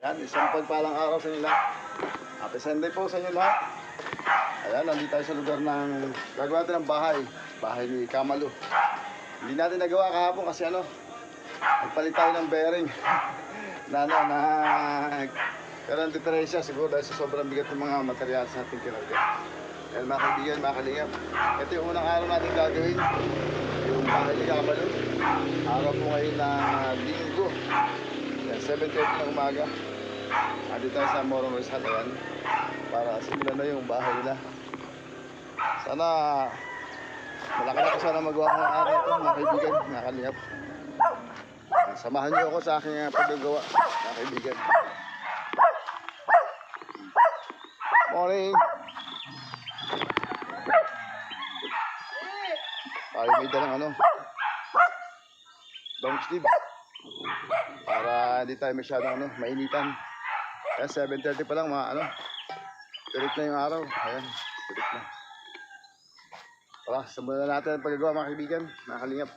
Ayan, isang pagpalang araw sa inyo lahat. Happy Sunday po sa inyo lahat. Ayan, nandito tayo sa lugar ng gagawa natin ng bahay. Bahay ni Kamalu. Hindi natin nagawa kahapon kasi nagpalit tayo ng bearing. Karoon diferensya siguro dahil sa sobrang bigat ng mga material sa ating kinarga. Kaya mga kaibigan, mga kalingap, ito yung unang araw natin gagawin. Yung bahay ni Kamalu. Araw po ngayon na linggo. 7:30 ng umaga. Dito tayo sa Morong Rizal, ayan, para simulan na yung bahay nila. Sana malaki na ko sana magawa ko ng araw ito, mga kaibigan, mga kalingap. Samahan niyo ako sa aking paggagawa, mga kaibigan. Morning! Tayo may dalang long sleeve para hindi tayo masyadong mainitan. Kaya 7:30 pa lang tirik na yung araw. Ayan, tirik na. Tara, simulan na natin ang paggagawa, mga kaibigan, mga kalingap.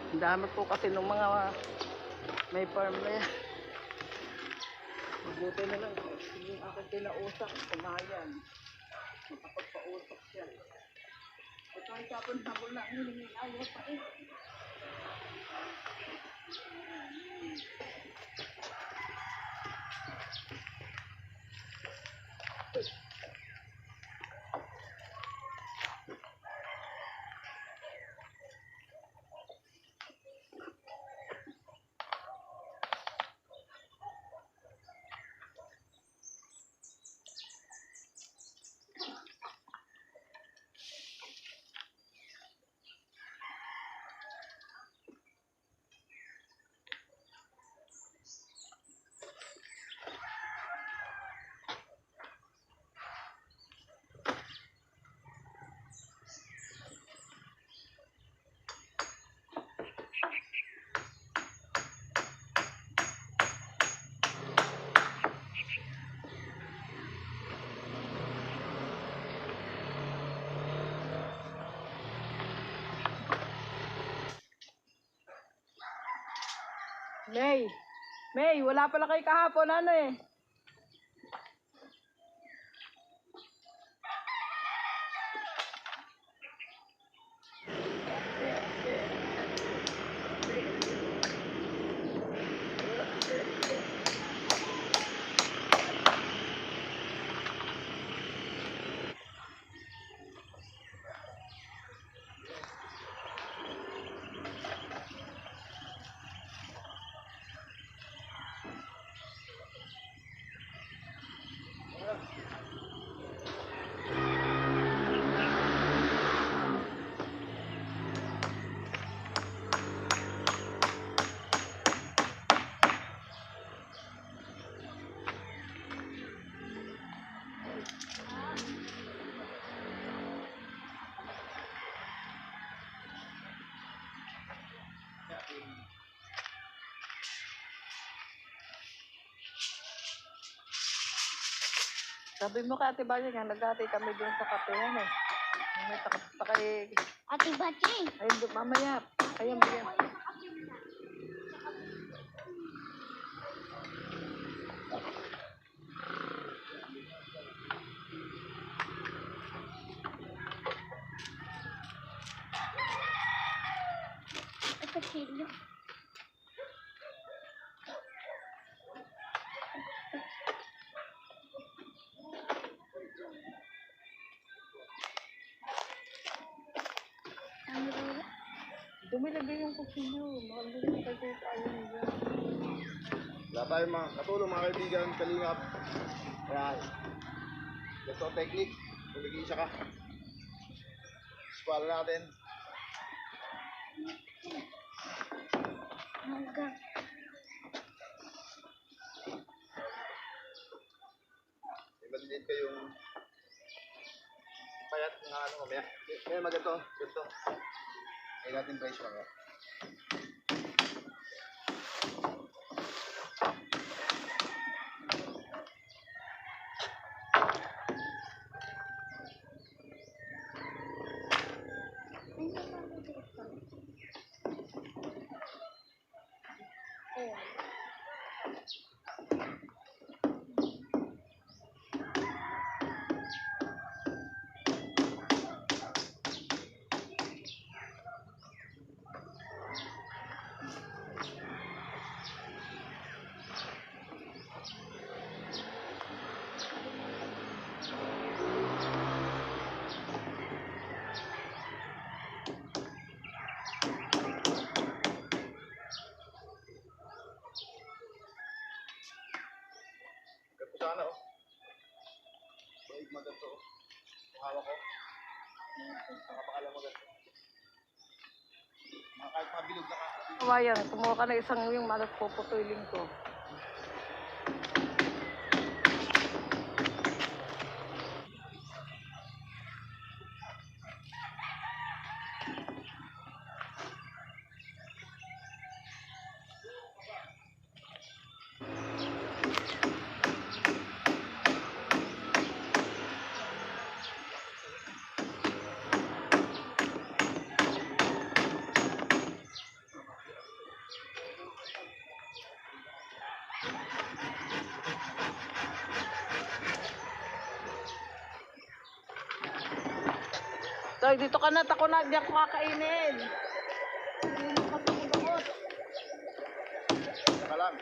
Ang dami po kasi ng mga may farm na yan. Mabuti na lang yung aking kinausap, kumayan. Makapagpausap siya. Ito ay kapon habol na hiningi ayaw pa eh. May, wala pala kayo kahapon, eh. Sabi mo ka, Ate Banya, nga nag-ati kami doon sa kapehan eh. May takay... Ate Bati! Ayun, mamaya. Ayun, bigyan. Ito kilo. Dumilagay yung kutsilyo. Makagaling tayo tayo nila. Wala tayong mga katulong mga kaibigan, kalingap. Ayan. Ito ang technique. Kung nag-iisa ka. Squala natin. Hanggang. May maliliit kayong payat ng ano mamaya. Kaya maganto. Ganto. Kaya natin price mamaya. Ay, nakakagod pa. Oh. Ganto sana oh. Baig maganto oh. Kung hawak ko. Nakapakalam mo ganto. Mga kahit mga bilog na ka. Kawayan, kumuha ka na isang yung malat puputuling ko. Tay, dito ka na, tako na, diyan ko kakainin. Hindi mo kasi kumukot. Saka lang.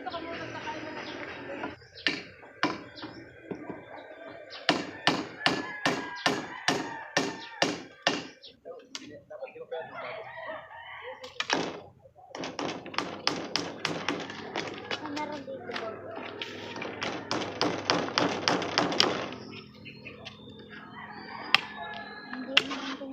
Dito ka muna, kakain na ako. Dapat di ko pwede bago. Ay, meron dito. Hindi naman ganito.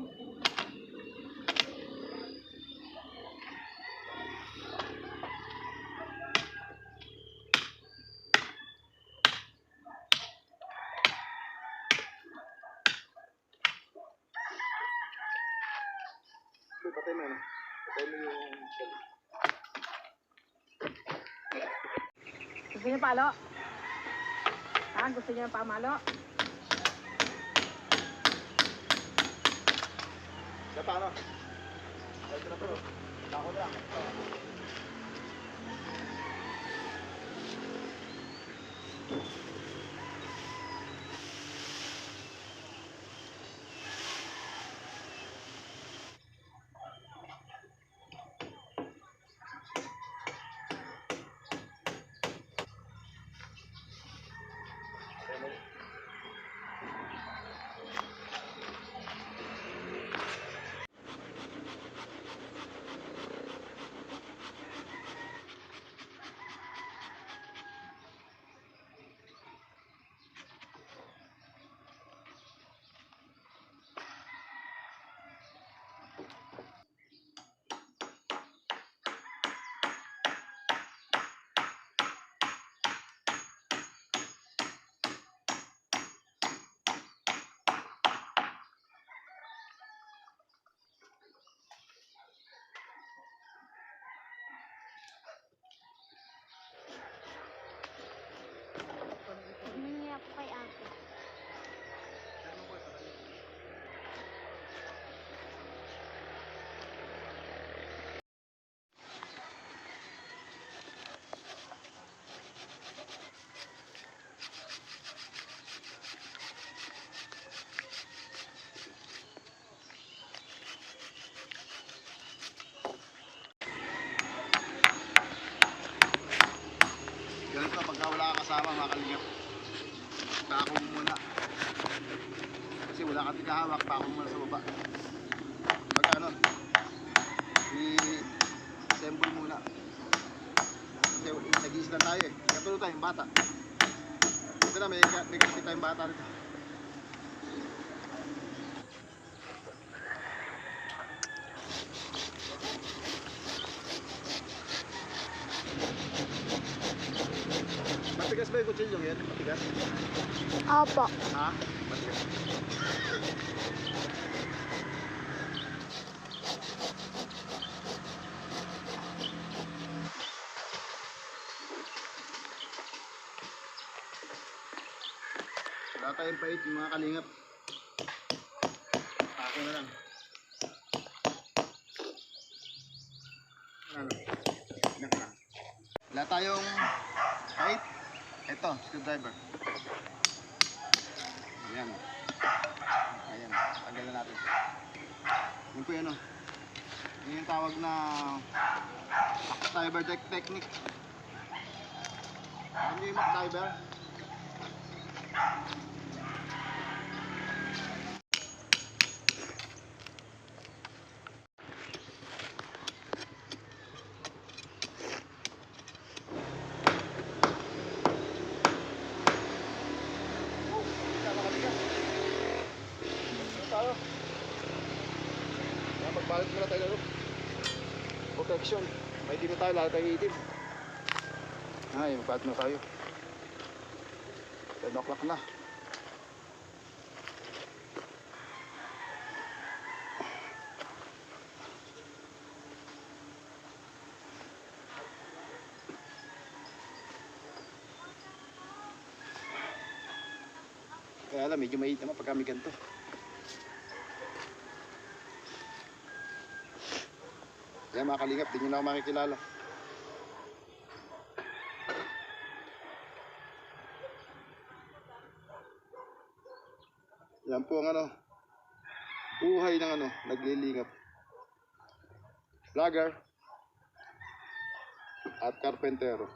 Patay mo ano. Patay mo yung Gusto niyo palo? Ha? Gusto niyo pamalo? Gata ano? Gata na to. Tako na lang. kalingap. Pako mo muna. Kasi wala kang tikahawak, pako mo muna sa baba. Pag ano, i-assemble muna. Kasi nag-iis na tayo eh. Katulad tayong bata. Ito na, may kasi tayong bata rito. Matigas ba yung kutsilyo yan? Matigas? Opo. Ha? Matigas. Wala tayong pait yung mga kalingap. Ako na lang. Ano? Inak lang. Wala tayong pait. Ito, screwdriver. Ayan. Ayan. Tagalan natin. Yun po yan o. Yun yung tawag na MacGyver technique. Alam niyo yung MacGyver? Magbalik muna tayo lalo. Protection. May itim na tayo, lalo tayo itim. Ay, magbalik muna tayo. 10 o'clock na. Kaya alam, medyo mainit naman pag kami ganito. Kaya mga kalingap, di nyo na ako makikilala. Yan po ang ano, buhay ng ano, naglilingap. Vlogger at karpentero.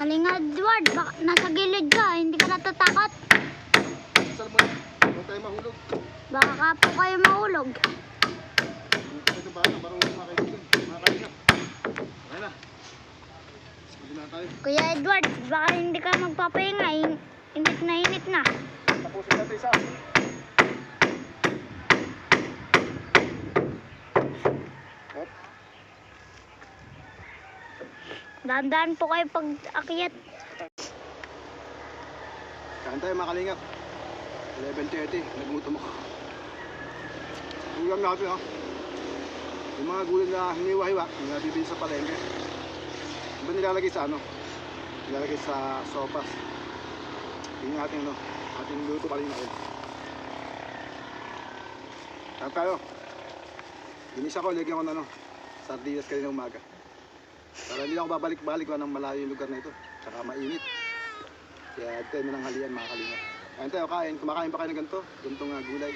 Kalinga Edward, baka nasa gilid ka, hindi ka natatakot. Saan mo na? Huwag tayo mahulog. Baka ka po kayo mahulog. Ito ba? Marunong mga kaibigan. Mga kalingap. Okay na. Sige na tayo. Kuya Edward, baka hindi ka magpapahinga, init na init na. Tapusin natin isa. Hop. Dahan-dahan po kayo pag akyat. Kain tayo mga kalingap. 11:30. Nagutom ako. Ulam natin ha. Yung mga gulay na hiniwa-hiwa, yung nabibili sa palengke. Iba nilalagay sa ano? Nilalagay sa sopas. Yung ating ano, ating luto kanina ko. Kain tayo. Ginisa ko, lagyan ko na ano, sardinas kanina umaga. Para hindi ako babalik-balik ko ng malayo yung lugar na ito. Tsaka mainit. Kaya tayo na ng halian mga kalingap. Kain tayo, kain. Kumakain pa kayo ng ganito. Ganitong gulay.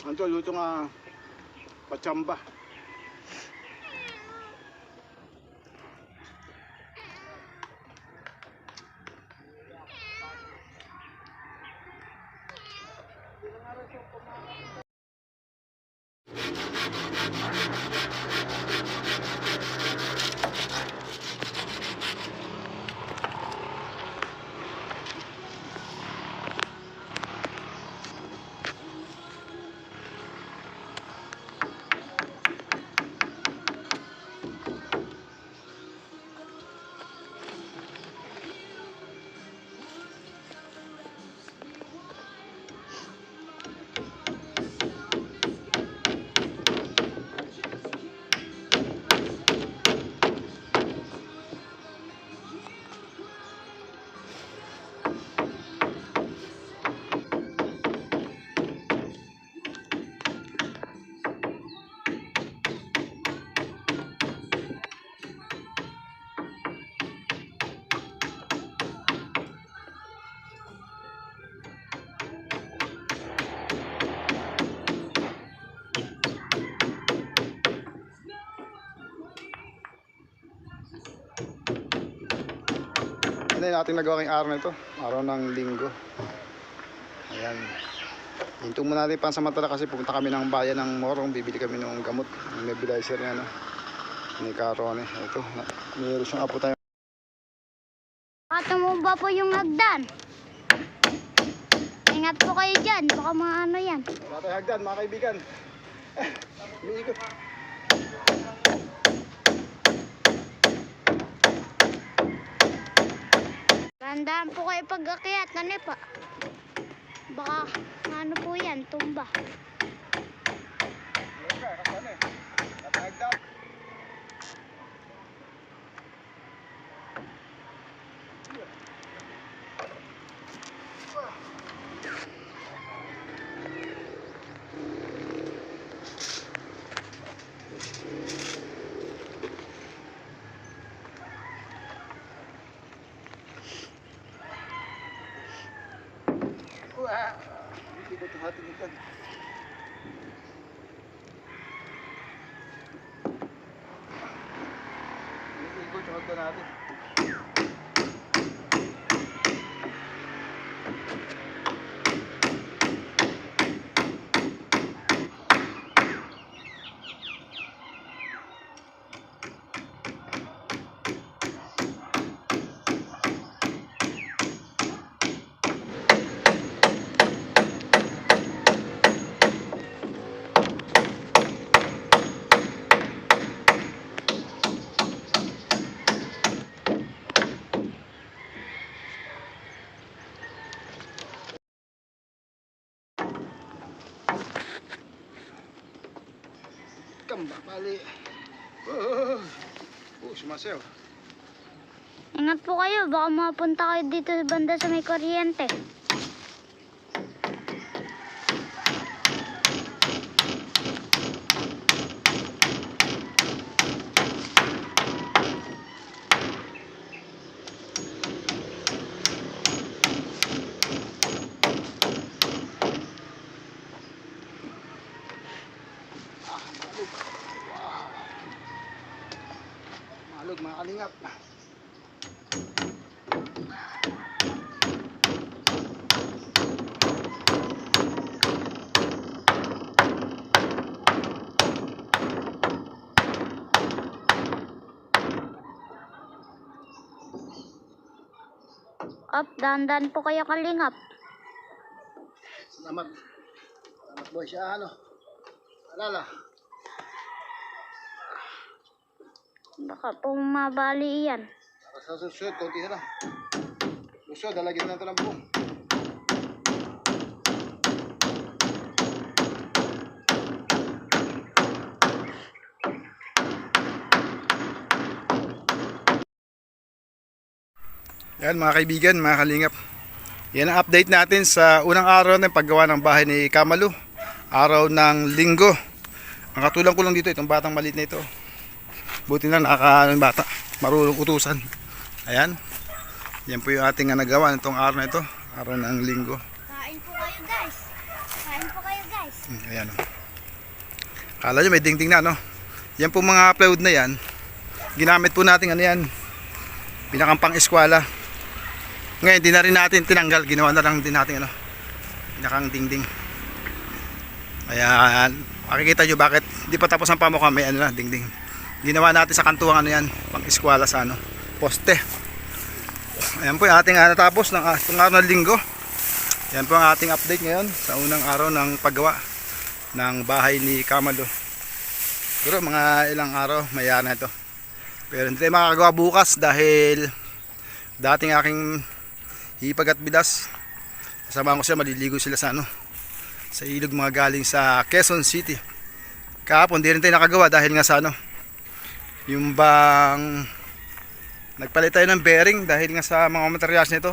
Ano to, luto nga pachamba. Ano yung ating nagawa ngayong araw na ito? Araw ng linggo. Ayan. Hinto muna natin pansamantala kasi pupunta kami ng bayan ng Morong. Bibili kami ng gamot. Ng nebulizer niya, no? Ni Carone. Ito. Mayroon siyang apo tayo. Katumumba po yung hagdan. Ingat po kayo dyan. Baka mga ano yan. Wala tayo hagdan, mga kaibigan. Umiikot. Tandaan po kayo pag-akyat. Ano pa? Baka ano po yan. Tumba. Ayun ka, kasama eh. Wala tayo hagdan. Ikot yung ating ikan. Ikot yung hagdan natin. Kamba, bali. Sumasayaw. Ingat po kayo. Baka mapunta kayo dito sa banda sa may kuryente. Malog, mga kalingap. Up, dandan po kayo kalingap. Salamat. Salamat boy siya ano. Alala. Baka po mabali yan. Sa susunod, konti na lang. Susunod, dalagyan na ito ng buong. Yan mga kaibigan, mga kalingap. Yan ang update natin sa unang araw ng paggawa ng bahay ni Kamalu. Araw ng linggo. Ang katulang ko lang dito, itong batang maliit na ito. Buti na nakakaano bata, marunong utusan. Ayan. Yan po yung ating nagawa nitong araw na ito, araw ng linggo. Kain po kayo guys. Kain po kayo guys. Ayan o. Kala nyo may dingding na no. Yan po mga upload na yan. Ginamit po natin ano yan. Pinakang pang eskwela. Ngayon di na rin natin tinanggal. Ginawa na lang din natin ano. Pinakang dingding. Kaya makikita nyo bakit hindi pa tapos ang pamukha, may ano na, dingding. Ginawa natin sa kantuang ano yan, pang eskwela sa ano, poste. Ayan po yung ating natapos ng itong araw ng linggo. Yan po ang ating update ngayon sa unang araw ng paggawa ng bahay ni Kamalo. Pero mga ilang araw mayaan na ito. Pero hindi tayo makakagawa bukas dahil dating aking hipag at bidas. Kasama ko sila, maliligo sila sa ano, sa ilog mga galing sa Quezon City. Kahapon di rin tayo nakagawa dahil nga sa ano, yung bang nagpalit tayo ng bearing dahil nga sa mga materyales nito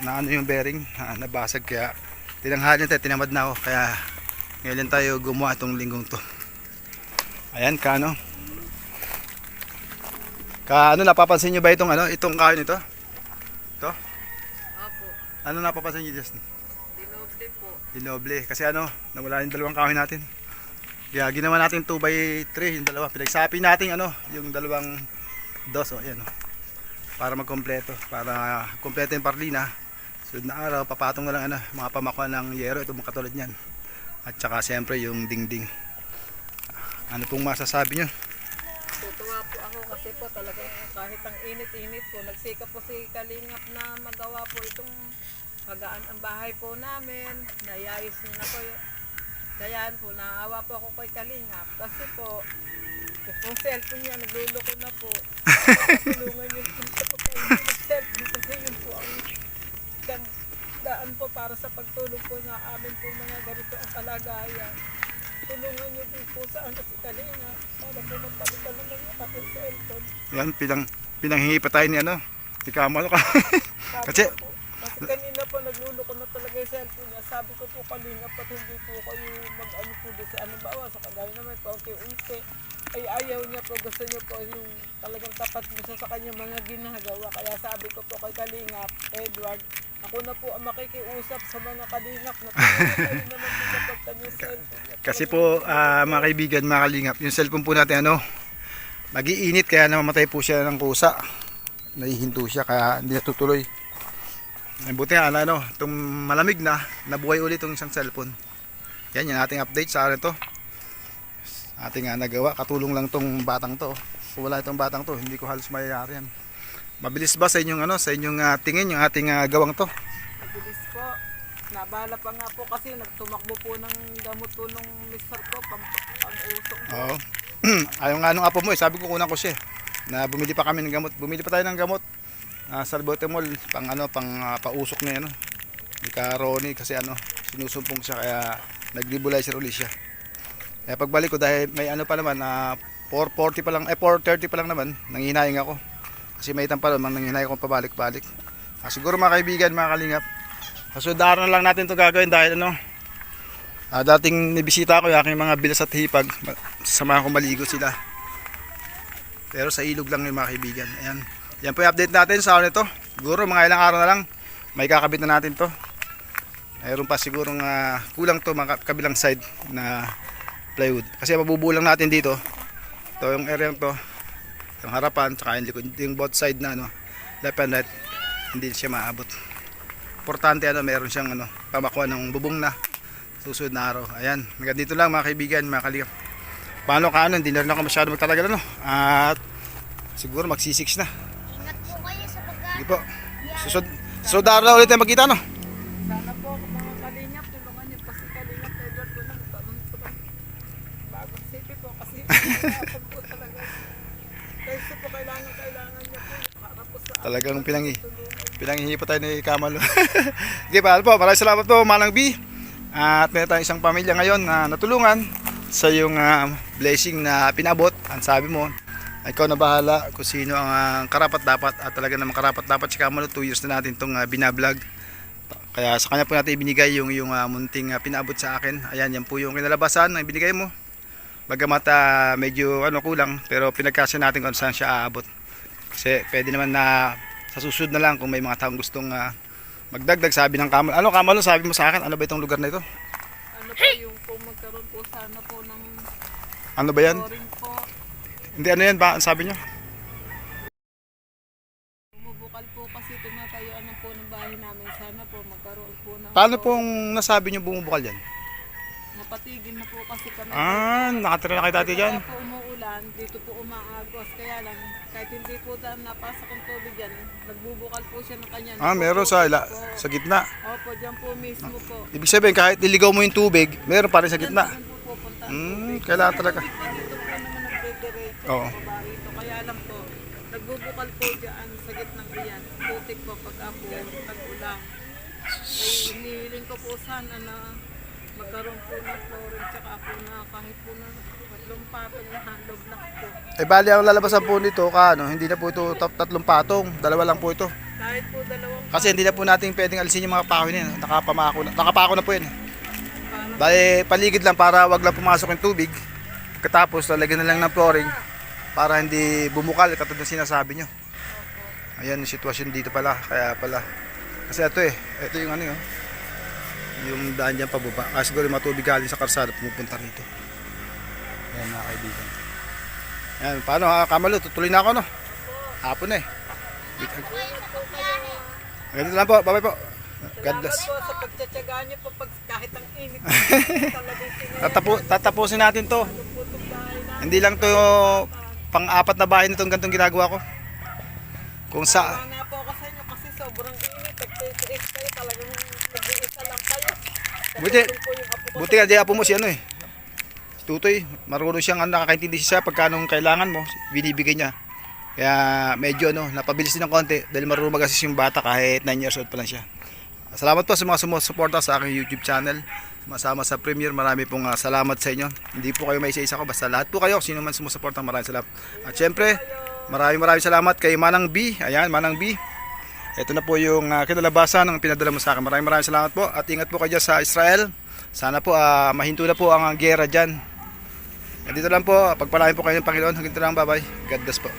na ano yung bearing, nabasag, kaya tinanghali tayo, tinamad na ako, kaya ngayon tayo gumawa itong linggong to. Ayan, kano napapansin nyo ba itong ano, itong kahoy nito? Ito? Opo. Ano napapansin nyo, Justin? Dinoble po. Dinoble, kasi ano, nawala yung dalawang kahoy natin. Kaya ginawa natin 2x3 yung dalawa. Pinagsapi natin ano, yung dalawang dos, oh, ayan, oh, para magkompleto, para kompleto yung parlina. Sunod na araw papatong na lang ano, mga pamakuan ng yero, ito mga katulad niyan. At saka siyempre yung dingding. Ano pong masasabi nyo? Tutuwa po ako kasi po talagang kahit ang init-init po, nagsikap po si Kalingap na magawa po itong magaan ang bahay po namin. Nayayos na po yun. Kaya po, naawa po ako kay Kalingap kasi po, yung cellphone niya, nagluloko na po. Tulungan niyo po sa pagkain-cellphone kasi yun po ang daan po para sa pagtulong po sa amin po mga ganito ang kalagayan. Tulungan niyo po sa ano si Kalingap para po magpalitan naman yung aking cellphone. Yan, pinanghingi pa tayo ni ano, si Kamalo ka. Kasi Kasi kanina po nagluloko na talaga yung cellphone niya. Sabi ko po Kalingap, at hindi po kayo mag-ano po doon sa ano bawa. Sa kagaya naman, paunti-unti. Ay ayaw niya po, gusto niya po yung talagang tapat mo siya sa kanya mga ginagawa. Kaya sabi ko po kay Kalingap, Edward, ako na po ang makikiusap sa mga Kalingap na kayo naman po kapag kanyang cellphone niya. kasi po mga kaibigan, mga Kalingap, yung cellphone po natin ano, mag-iinit kaya namamatay po siya ng kusa. Nahihinto siya kaya hindi natutuloy. Ay, buti nga ano, itong malamig na, nabuhay ulit itong isang cellphone. Yan yung ating update sa akin to. Ating nagawa, katulong lang itong batang to. Kung wala itong batang to, hindi ko halos mayayari yan. Mabilis ba sa inyong ano, sa inyong tingin yung ating gawang to? Mabilis po. Nabala pa nga po kasi nagtumakbo po ng gamot po nung mister ko, pang-usok po. Oo. Ayong nga nung apo mo, sabi ko kunan ko siya. Na bumili pa kami ng gamot. Bumili pa tayo ng gamot. Sa Albotemol, pang ano, pausok na ano. Di ka Ronnie kasi ano, sinusumpong siya kaya nag-nebulizer ulit siya. Kaya pagbalik ko dahil may ano pa naman, 4:40 pa lang, 4:30 pa lang naman, nanghihinayang ako. Kasi may itam pa naman, nanghihinayang ako pabalik-balik. Siguro mga kaibigan, mga Kalingap, sudaran na lang natin ito gagawin dahil ano, dating nibisita ko yung aking mga bilas at hipag, sasamahan ko maligo sila. Pero sa ilog lang yung mga kaibigan. Ayan. Yan po yung update natin sa araw nito. Siguro mga ilang araw na lang may kakabit na natin to. Mayroon pa sigurong kulang to mga kabilang side na plywood. Kasi mabubulang natin dito. Ito yung area to. Yung harapan, saka yung likod. Yung both side na ano, left and right. Hindi siya maabot. Importante ano, meron siyang ano, pamakuha ng bubong na susunod na araw. Ayan, hanggang dito lang mga kaibigan, mga Kalingap. Paano ka ano, hindi na rin ako masyado magtatagal ano. At siguro magsisix na. Ingat po kayo sa pagkain. Sige po. Susunod na araw ulit tayo magkita no? Sana po mga Kalingap, tulungan niyo po si Kalingap Edward po ng bagong city po kasi kapag po talaga. Kasi po kailangan niya po para po sa Talagang pinanghihi pa tayo ni Kamalo. Sige pa, po, maraming salamat po Manang B. At meron tayong isang pamilya ngayon na natulungan sa yung blessing na pinabot. Ang sabi mo, ikaw na bahala kung sino ang karapat dapat. At talaga naman karapat dapat si Kamalo. 2 years na natin itong binablog. Kaya sa kanya po natin ibinigay yung munting pinabot sa akin. Ayan, yan po yung kinalabasan na ibinigay mo. Bagamat medyo kulang, pero pinagkasya natin kung saan siya aabot. Kasi pwede naman na sa susunod na lang kung may mga taong gustong magdagdag. Sabi ng Kamalo. Ano Kamalo, sabi mo sa akin, ano ba itong lugar na ito? ano po yung po magkaroon po sana po ng Ano ba yan? flooring po. Hindi, ano yan ba? Ang sabi nyo? Bumubukal po kasi tumatayuan na po ng bahay namin. Sana po magkaroon po ng Paano pong nasabi nyo bumubukal yan? mapatigil na po kasi kami. Nakatira na kayo dati dyan. Kaya po umuulan, dito po umaagos. Kaya lang, kahit hindi po napasok ang tubig yan, nagbubukal po siya ng kanya. Meron sa gitna. Opo, dyan po mismo po. Ibig sabihin, kahit niligaw mo yung tubig, meron pa rin sa gitna. Dyan po pupunta ang tubig. Kailangan talaga. Dito po naman nagre-diretso. Oo. Baba rito. Kaya lang po, nagbubukal po dyan sa gitnang iyan. Putik po pag po tag-ulang. Ay, hinihiling ko po sana na magkaroon po ng flooring tsaka po na kahit po na tatlong patong na handog na po. Bali ang lalabasan po nito, hindi na po ito tatlong patong, dalawa lang po ito. Kahit po dalawang Kasi hindi na po natin pwedeng alisin yung mga kahoy na yun. Nakapako na po yun. parang Bali, paligid lang para wag lang pumasok yung tubig. Pagkatapos, lalagyan na lang ng flooring para hindi bumukal, katulad ng sinasabi nyo. Ayan yung sitwasyon dito pala, kaya pala. Kasi ito yung yung daan dyan pababa. Kasi siguro yung matubig galing sa karsada, pumupunta rito. Ayan mga kaibigan. Ayan, paano Kamalo, tutuloy na ako no? Hapon na eh. Ganito lang po, bye-bye po. God salamat bless. po sa pagtsatsagaan niyo po pag kahit ang init. Talagang Tatapusin natin to. sinuputong bahay na. Hindi lang to pang-apat na bahay nitong ganitong ginagawa ko. Kung sa Wala nga po ako sa inyo kasi sobrang init. Pag-tiis kayo talagang nag-iisa lang kayo. Buti- Kasi po yung apo ko buti nga di apo mo si si Tutoy, marunong siyang nakakaintindi siya pagka nung kailangan mo, binibigay niya. Kaya medyo napabilis din ng konti dahil marunong mag-assist yung bata kahit 9 years old pa lang siya. Salamat po sa mga sumusuporta sa aking YouTube channel. Masama sa Premier, marami pong salamat sa inyo. Hindi po kayo may isa-isa ko, basta lahat po kayo, sino man sumusuporta, maraming salamat. At syempre, maraming salamat kay Manang B. Ayan, Manang B. Ito na po yung kinalabasan ng pinadala mo sa akin. Maraming salamat po at ingat po kayo dyan sa Israel. Sana po mahinto na po ang giyera dyan. At dito lang po, pagpalain po kayo ng Panginoon. Hanggang dito lang, bye-bye. God bless po.